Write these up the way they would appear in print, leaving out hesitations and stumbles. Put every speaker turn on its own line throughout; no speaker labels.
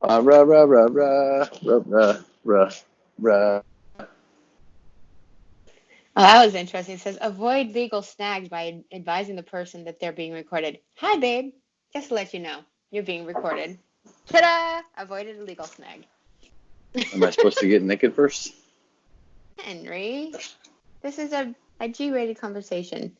Rah, rah, rah, rah, rah, rah, rah, rah.
Oh, that was interesting. It says avoid legal snags by advising the person that they're being recorded. Hi, babe. Just to let you know, you're being recorded. Ta-da! Avoided a legal snag.
Am I supposed to get naked first?
Henry, this is a G-rated conversation.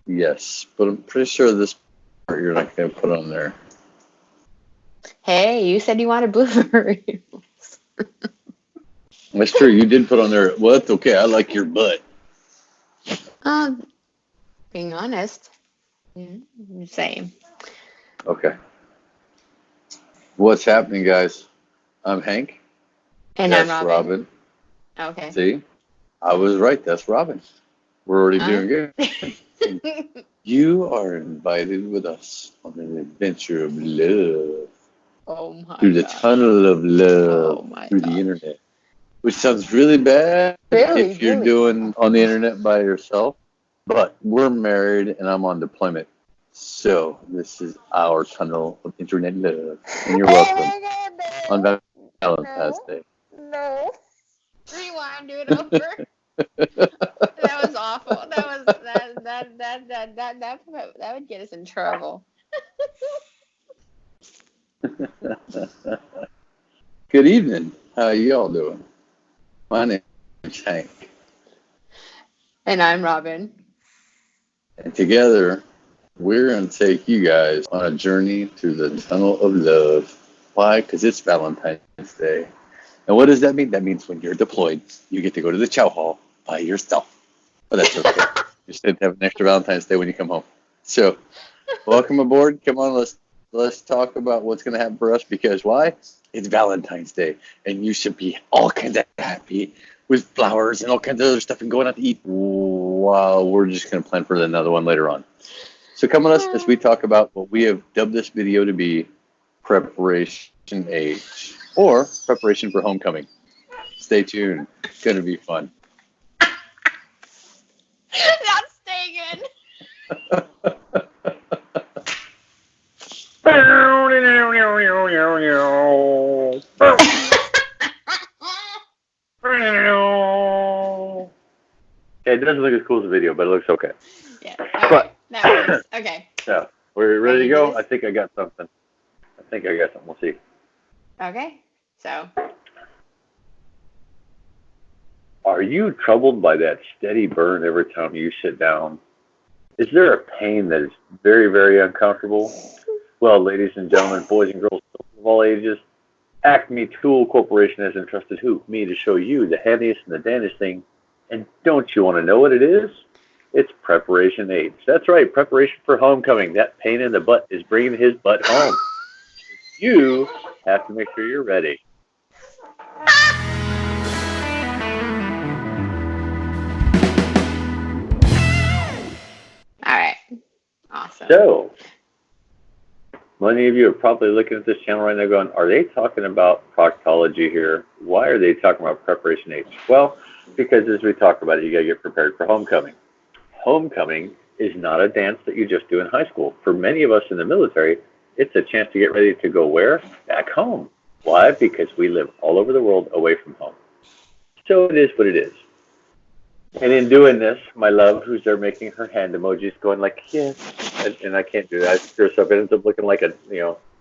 Yes, but I'm pretty sure this part you're not going to put on there.
Hey, you said you wanted blooper.
That's true. You did put on there. Well, that's okay. I like your butt.
Being honest, same.
Okay. What's happening, guys? I'm Hank.
And
That's
I'm Robin. Okay.
See, I was right. That's Robin. We're already doing good. You are invited with us on an adventure of love.
Oh my
through the tunnel of love through
God.
the internet, which sounds really bad if you're doing on the internet by yourself. But we're married and I'm on deployment. So this is our tunnel of internet love. And you're welcome on Valentine's Day.
No. Rewind, do it over. That was awful. That would get us in trouble.
Good evening. How y'all doing? My name's Hank.
And I'm Robin.
And together, we're going to take you guys on a journey through the tunnel of love. Why? Because it's Valentine's Day. And what does that mean? That means when you're deployed, you get to go to the chow hall by yourself. But that's okay. You still have an extra Valentine's Day when you come home. So, welcome aboard. Come on, let's talk about what's going to happen for us. Because why? It's Valentine's Day, and you should be all kinds of happy with flowers and all kinds of other stuff and going out to eat. While we're just going to plan for another one later on. So, come on us as we talk about what we have dubbed this video to be Preparation Age, or preparation for homecoming. Stay tuned. It's going to be fun.
That's staying in.
It doesn't look as cool as the video, but it looks okay.
Yeah. But that works. Okay.
So, we're ready to go? I think I got something. We'll see.
Okay. So.
Are you troubled by that steady burn every time you sit down? Is there a pain that is very, very uncomfortable? Well, ladies and gentlemen, boys and girls of all ages, Acme Tool Corporation has entrusted who? Me to show you the handiest and the dandiest thing. And don't you want to know what it is? It's Preparation Age. That's right, preparation for homecoming. That pain in the butt is bringing his butt home. You have to make sure you're ready.
All right. Awesome.
So, many of you are probably looking at this channel right now going, are they talking about proctology here? Why are they talking about Preparation Age? Well, because as we talked about it, you got to get prepared for homecoming. Homecoming is not a dance that you just do in high school. For many of us in the military, it's a chance to get ready to go where? Back home. Why? Because we live all over the world away from home. So it is what it is. And in doing this, my love, who's there making her hand emojis, going like, yes, and I can't do that. I screw stuff. It ends up looking like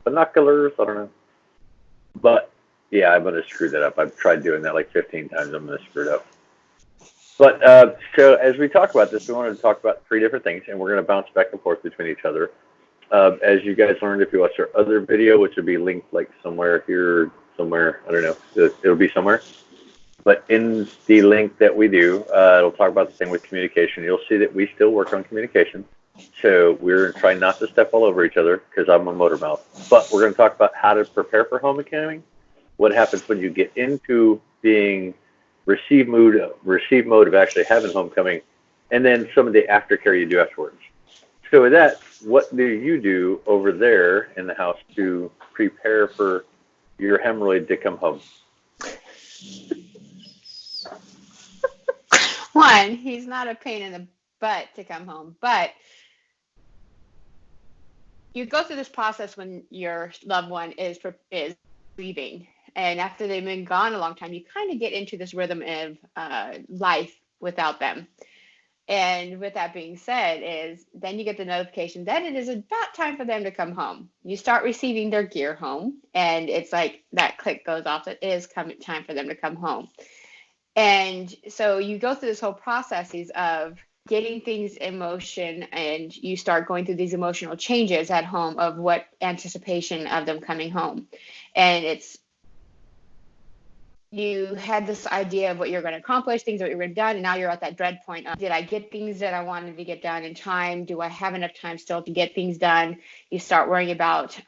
binoculars. I don't know. But yeah, I'm gonna screw that up. I've tried doing that like 15 times. I'm gonna screw it up. But so as we talk about this, we wanted to talk about 3 different things, and we're gonna bounce back and forth between each other. As you guys learned, if you watched our other video, which would be linked like somewhere here, somewhere, I don't know, it'll be somewhere. But in the link that we do, it'll talk about the thing with communication. You'll see that we still work on communication. So we're trying not to step all over each other because I'm a motor mouth. But we're going to talk about how to prepare for homecoming, what happens when you get into being receive mode of actually having homecoming, and then some of the aftercare you do afterwards. So with that, what do you do over there in the house to prepare for your hemorrhoid to come home?
One, he's not a pain in the butt to come home, but you go through this process when your loved one is leaving, and after they've been gone a long time, you kind of get into this rhythm of life without them. And with that being said, is then you get the notification that it is about time for them to come home. You start receiving their gear home, and it's like that click goes off that it is time for them to come home. And so you go through this whole processes of getting things in motion, and you start going through these emotional changes at home of what anticipation of them coming home. And it's you had this idea of what you're going to accomplish, things that you're going to done, and now you're at that dread point of, did I get things that I wanted to get done in time? Do I have enough time still to get things done? You start worrying about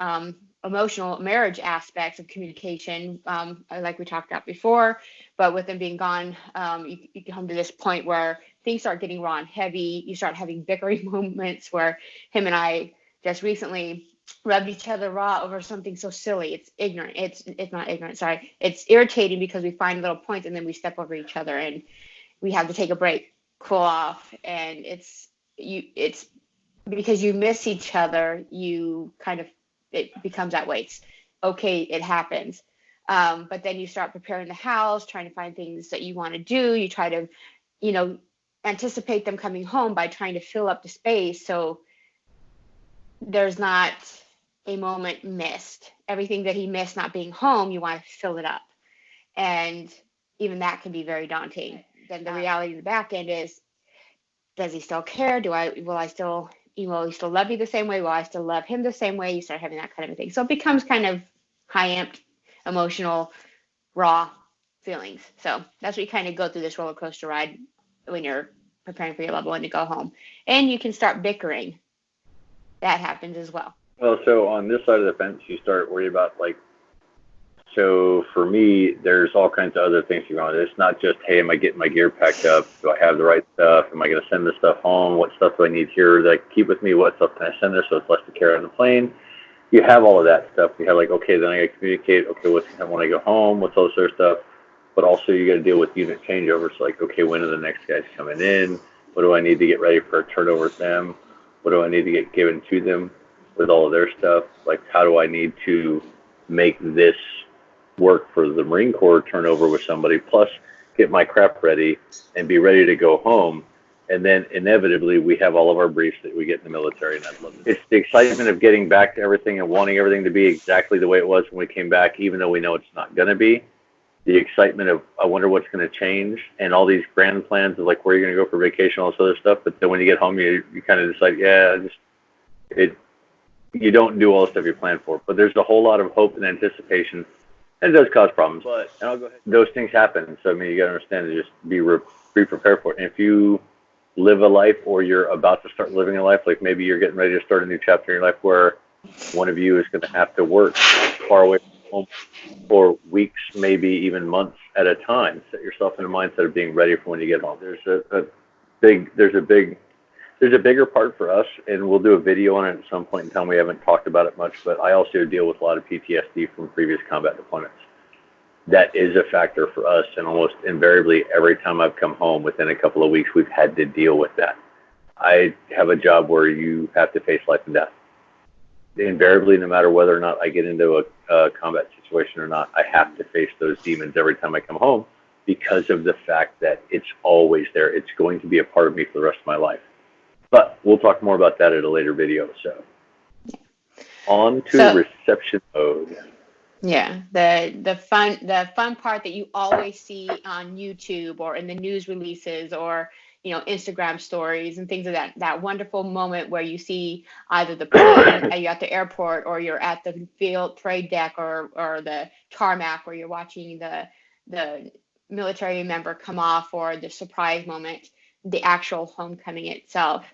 emotional marriage aspects of communication, like we talked about before. But with them being gone, you come to this point where things start getting raw and heavy. You start having bickering moments where him and I just recently rubbed each other raw over something so silly. It's ignorant. It's not ignorant. Sorry. It's irritating because we find little points and then we step over each other and we have to take a break, cool off, and it's because you miss each other. You kind of it becomes that way. It's okay. It happens. But then you start preparing the house, trying to find things that you want to do. You try to, anticipate them coming home by trying to fill up the space. So there's not a moment missed. Everything that he missed not being home, you want to fill it up. And even that can be very daunting. Then the reality in the back end is, does he still care? Will he still love me the same way? Will I still love him the same way? You start having that kind of a thing. So it becomes kind of high amped, emotional, raw feelings. So that's what you kind of go through this roller coaster ride when you're preparing for your loved one to go home. And you can start bickering. That happens as well.
Well, so on this side of the fence, you start worrying about so for me, there's all kinds of other things going on. It's not just, hey, am I getting my gear packed up? Do I have the right stuff? Am I going to send this stuff home? What stuff do I need here that I can keep with me? What stuff can I send there so it's less to carry on the plane? You have all of that stuff. You have okay, then I got to communicate. Okay, what's when I go home? What's all this other stuff? But also you got to deal with unit changeovers. So okay, when are the next guys coming in? What do I need to get ready for a turnover with them? What do I need to get given to them with all of their stuff? How do I need to make this work for the Marine Corps turnover with somebody, plus get my crap ready and be ready to go home. And then inevitably we have all of our briefs that we get in the military, and I love it. It's the excitement of getting back to everything and wanting everything to be exactly the way it was when we came back, even though we know it's not going to be. The excitement of, I wonder what's going to change, and all these grand plans of where you're going to go for vacation, all this other stuff. But then when you get home, you kind of decide, you don't do all the stuff you plan for. But there's a whole lot of hope and anticipation. And it does cause problems, but those things happen. So, you got to understand to just be prepared for it. And if you live a life, or you're about to start living a life, maybe you're getting ready to start a new chapter in your life where one of you is going to have to work far away from home for weeks, maybe even months at a time, set yourself in a mindset of being ready for when you get home. There's a bigger part for us, and we'll do a video on it at some point in time. We haven't talked about it much, but I also deal with a lot of PTSD from previous combat deployments. That is a factor for us, and almost invariably every time I've come home within a couple of weeks, we've had to deal with that. I have a job where you have to face life and death. Invariably, no matter whether or not I get into a combat situation or not, I have to face those demons every time I come home because of the fact that it's always there. It's going to be a part of me for the rest of my life. But we'll talk more about that at a later video. So on to reception mode.
Yeah, the fun part that you always see on YouTube or in the news releases or Instagram stories and things of that wonderful moment where you see either the plane you're at the airport, or you're at the field parade deck, or the tarmac where you're watching the military member come off, or the surprise moment, the actual homecoming itself.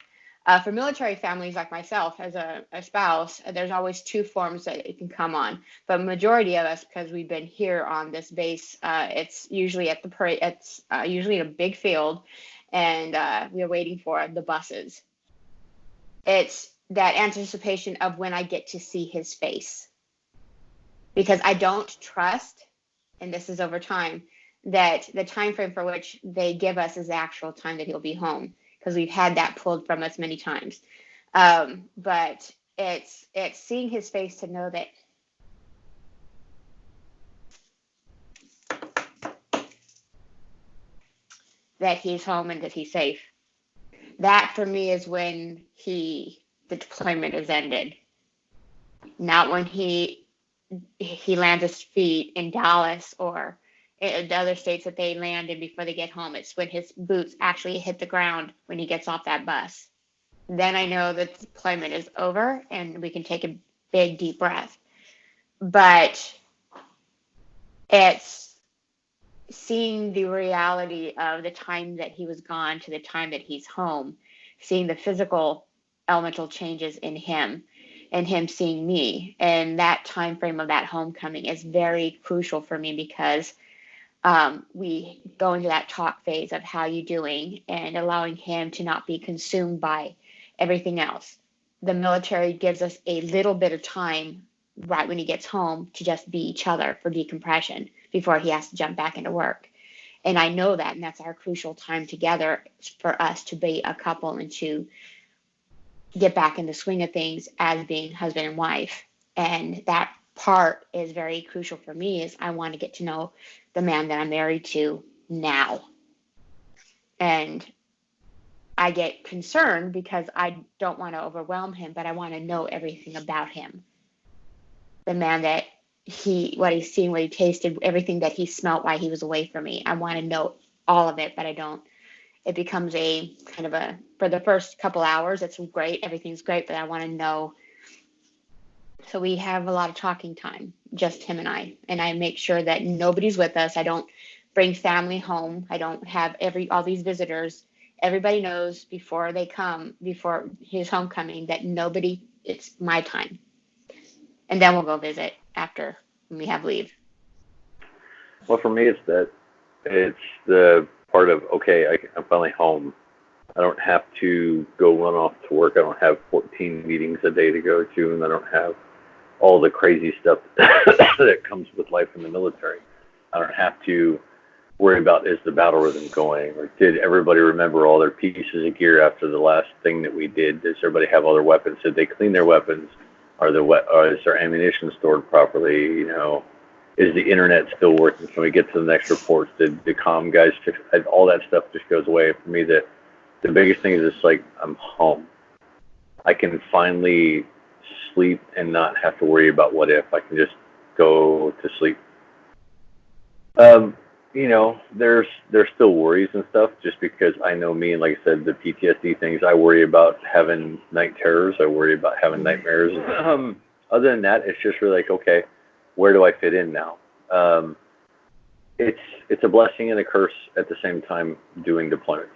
For military families like myself, as a spouse, there's always two forms that it can come on. But majority of us, because we've been here on this base, it's usually at the parade. It's usually in a big field, and we're waiting for the buses. It's that anticipation of when I get to see his face, because I don't trust, and this is over time, that the time frame for which they give us is the actual time that he'll be home, because we've had that pulled from us many times. But it's seeing his face to know that he's home and that he's safe. That for me is when the deployment is ended. Not when he lands his feet in Dallas or in the other states that they land in before they get home. It's when his boots actually hit the ground when he gets off that bus. Then I know that the deployment is over and we can take a big deep breath. But it's seeing the reality of the time that he was gone to the time that he's home, seeing the physical elemental changes in him and him seeing me, and that time frame of that homecoming is very crucial for me because we go into that talk phase of how you doing and allowing him to not be consumed by everything else. The military gives us a little bit of time right when he gets home to just be each other for decompression before he has to jump back into work. And I know that, and that's our crucial time together for us to be a couple and to get back in the swing of things as being husband and wife. And that part is very crucial for me is I want to get to know the man that I'm married to now. And I get concerned because I don't want to overwhelm him, but I want to know everything about him. The man that what he's seen, what he tasted, everything that he smelt while he was away from me. I want to know all of it, but I don't. It becomes a kind of for the first couple hours, it's great. Everything's great, but I want to know. So we have a lot of talking time, just him and I make sure that nobody's with us. I don't bring family home. I don't have all these visitors. Everybody knows before they come, before his homecoming, that it's my time. And then we'll go visit after when we have leave.
Well, for me, it's the part of, okay, I'm finally home. I don't have to go run off to work. I don't have 14 meetings a day to go to, and I don't have all the crazy stuff that comes with life in the military. I don't have to worry about, is the battle rhythm going, or did everybody remember all their pieces of gear after the last thing that we did? Does everybody have all their weapons? Did they clean their weapons? Is their ammunition stored properly? Is the internet still working? Can we get to the next reports? Did the comm guys fix all that stuff? Just goes away. For me, the biggest thing is just like, I'm home. I can finally sleep and not have to worry about what if. I can just go to sleep. There's still worries and stuff, just because I know me, and like I said, the PTSD things, I worry about having night terrors. I worry about having nightmares. Other than that, it's just really like, okay, where do I fit in now? It's a blessing and a curse at the same time doing deployments.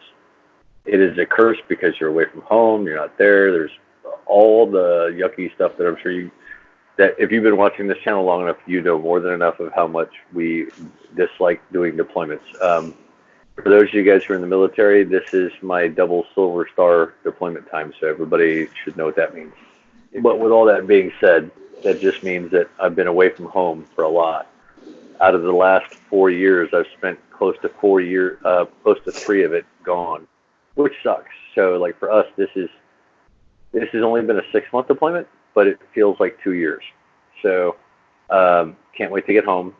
It is a curse because you're away from home, you're not there. There's all the yucky stuff that I'm sure that if you've been watching this channel long enough, you know more than enough of how much we dislike doing deployments. For those of you guys who are in the military, this is my double silver star deployment time, so everybody should know what that means. But with all that being said, that just means that I've been away from home for a lot. Out of the last 4 years, I've spent close to 3 of it gone, which sucks. So, like, for us, this has only been a 6-month deployment, but it feels like 2 years. So, can't wait to get home.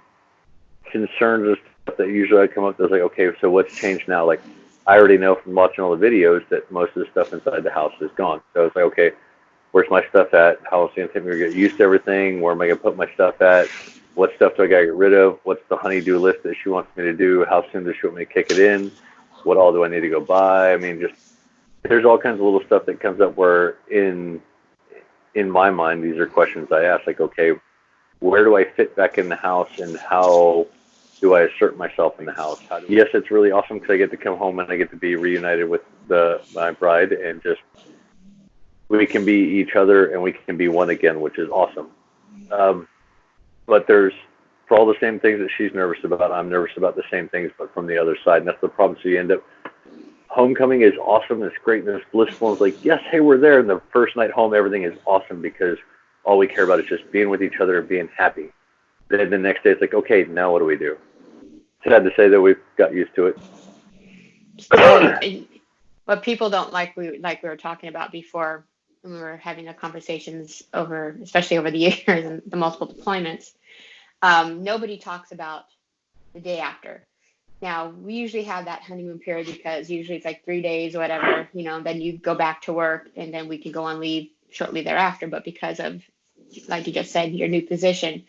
Concerns of stuff that usually I come up with, like, okay, so what's changed now? Like, I already know from watching all the videos that most of the stuff inside the house is gone. So it's like, okay, where's my stuff at? How is it going to take me to get used to everything? Where am I going to put my stuff at? What stuff do I got to get rid of? What's the honey-do list that she wants me to do? How soon does she want me to kick it in? What all do I need to go buy? I mean, just there's all kinds of little stuff that comes up where in my mind, these are questions I ask, like, okay, where do I fit back in the house, and how do I assert myself in the house? Yes, it's really awesome because I get to come home and I get to be reunited with my bride, and just we can be each other and we can be one again, which is awesome. But for all the same things that she's nervous about, I'm nervous about the same things, but from the other side, and that's the problem. So you end up, homecoming is awesome, it's great, and it's blissful. It's like, yes, hey, we're there, and the first night home, everything is awesome because all we care about is just being with each other and being happy. Then the next day, it's like, okay, now what do we do? Sad to say that we've got used to it.
What people don't like, we were talking about before when we were having the conversations over, especially over the years and the multiple deployments, nobody talks about the day after. Now, we usually have that honeymoon period because usually it's like 3 days or whatever, then you go back to work and then we can go on leave shortly thereafter. But because of, like you just said, your new position,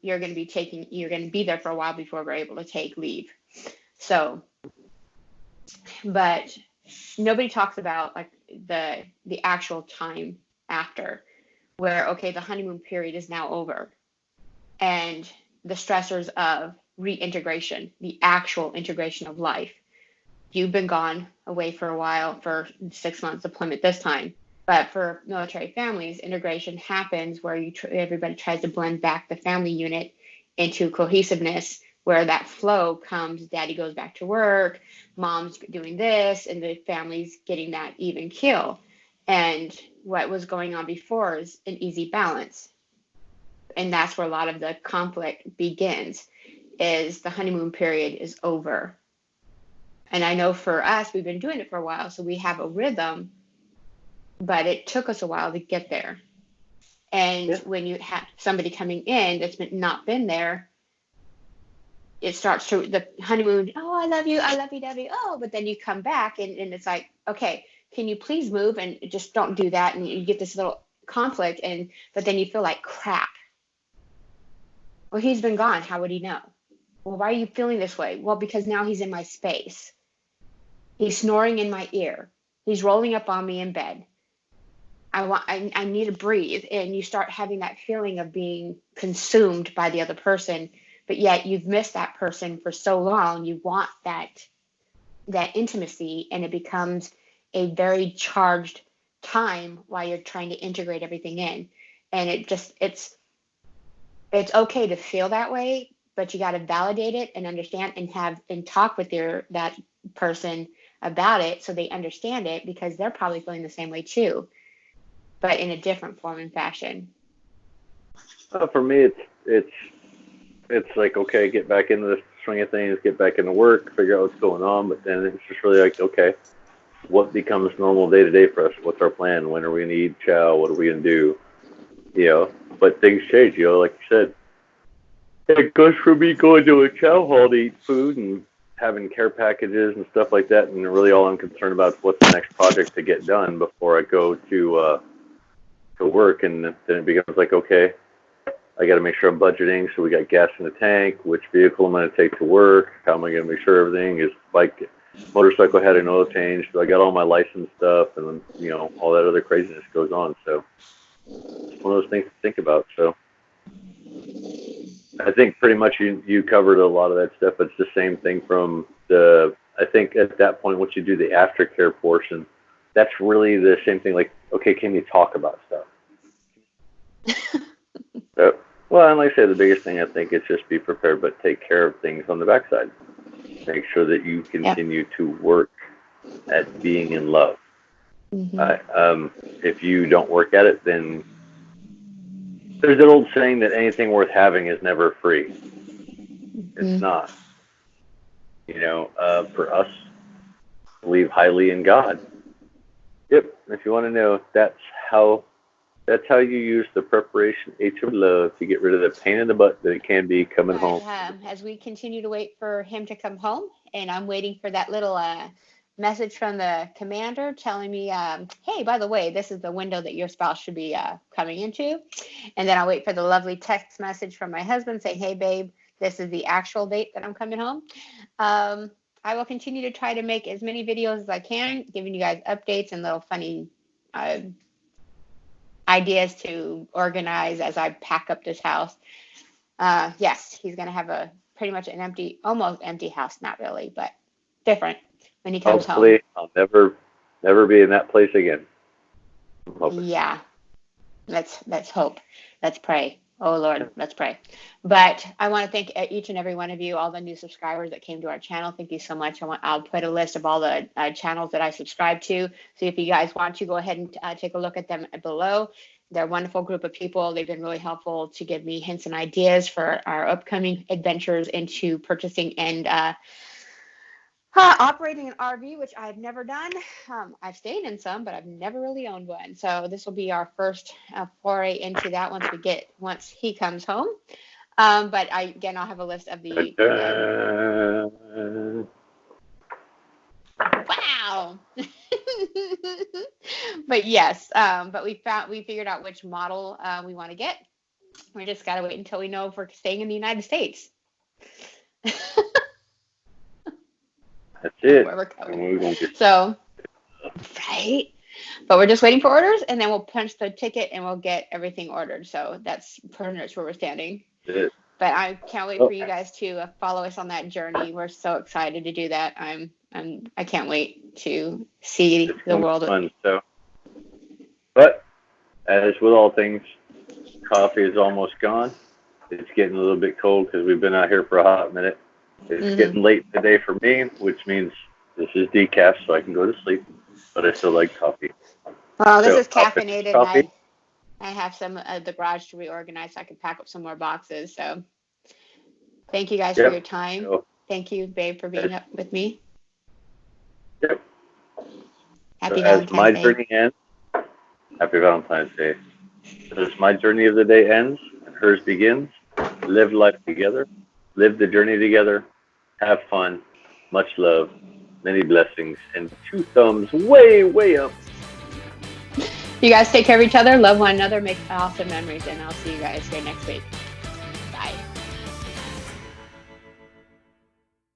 you're going to be there for a while before we're able to take leave. So, but nobody talks about like the actual time after, where, okay, the honeymoon period is now over and the stressors of reintegration, the actual integration of life. You've been gone away for a while, for 6 months deployment this time. But for military families, integration happens where everybody tries to blend back the family unit into cohesiveness, where that flow comes. Daddy goes back to work, mom's doing this, and the family's getting that even keel. And what was going on before is an easy balance. And that's where a lot of the conflict begins, is the honeymoon period is over. And I know for us, we've been doing it for a while, so we have a rhythm, but it took us a while to get there. And when you have somebody coming in that's not been there, it starts to, the honeymoon, oh, I love you, Debbie. Oh, but then you come back and it's like, okay, can you please move, and just don't do that. And you get this little conflict, but then you feel like crap. Well, he's been gone. How would he know? Well, why are you feeling this way? Well, because now he's in my space. He's snoring in my ear. He's rolling up on me in bed. I need to breathe. And you start having that feeling of being consumed by the other person, but yet you've missed that person for so long. You want that intimacy, and it becomes a very charged time while you're trying to integrate everything in. And it's okay to feel that way, but you got to validate it and understand and talk with that person about it so they understand it, because they're probably feeling the same way too, but in a different form and fashion.
For me, it's like, okay, get back into the swing of things, get back into work, figure out what's going on. But then it's just really like, okay, what becomes normal day to day for us? What's our plan? When are we gonna eat chow? What are we gonna do? But things change. Like you said, it goes from me going to a chow hall to eat food and having care packages and stuff like that, and really all I'm concerned about is what's the next project to get done before I go to work. And then it becomes like, okay, I got to make sure I'm budgeting, so we got gas in the tank, which vehicle I'm going to take to work, how am I going to make sure everything is, like, motorcycle had an oil change, so I got all my license stuff, and then, all that other craziness goes on. So it's one of those things to think about. So I think pretty much you covered a lot of that stuff. It's the same thing from I think at that point, once you do the aftercare portion, that's really the same thing. Like, okay, can you talk about stuff? Well, and like I say, the biggest thing I think is just be prepared, but take care of things on the backside. Make sure that you continue to work at being in love. Mm-hmm. If you don't work at it, then there's an old saying that anything worth having is never free. Mm-hmm. It's not. For us, believe highly in God. Yep. If you want to know, that's how you use the preparation H of love to get rid of the pain in the butt that it can be coming home.
As we continue to wait for him to come home, and I'm waiting for that little message from the commander telling me, hey, by the way, this is the window that your spouse should be coming into. And then I'll wait for the lovely text message from my husband saying, hey, babe, this is the actual date that I'm coming home. I will continue to try to make as many videos as I can, giving you guys updates and little funny ideas to organize as I pack up this house. Yes, he's going to have pretty much almost empty house. Not really, but different when he comes
home. Hopefully, I'll never be in that place again.
Yeah. Let's hope. Let's pray. Oh, Lord, let's pray. But I want to thank each and every one of you, all the new subscribers that came to our channel. Thank you so much. I'll put a list of all the channels that I subscribe to. So if you guys want to, go ahead and take a look at them below. They're a wonderful group of people. They've been really helpful to give me hints and ideas for our upcoming adventures into purchasing and Operating an RV, which I've never done. I've stayed in some, but I've never really owned one. So this will be our first foray into that once he comes home. But I'll have a list of the. Wow. But yes, but we figured out which model we want to get. We just gotta wait until we know if we're staying in the United States.
That's it.
Where we're going. So, right. But we're just waiting for orders, and then we'll punch the ticket and we'll get everything ordered. So that's pretty much where we're standing.
That's it.
But I can't wait for you guys to follow us on that journey. We're so excited to do that. I can't wait to see the world.
Fun, so. But as with all things, coffee is almost gone. It's getting a little bit cold because we've been out here for a hot minute. It's getting late today for me, which means this is decaf, so I can go to sleep. But I still like coffee.
Well, this is caffeinated. I have some of the garage to reorganize so I can pack up some more boxes. So thank you guys for your time. So, thank you, babe, for being up with me.
Yep.
Happy Valentine's Day.
Journey ends, happy Valentine's Day. As my journey of the day ends and hers begins, live life together, live the journey together, have fun, much love, many blessings, and 2 thumbs way, way up.
You guys take care of each other, love one another, make awesome memories, and I'll see you guys here next week.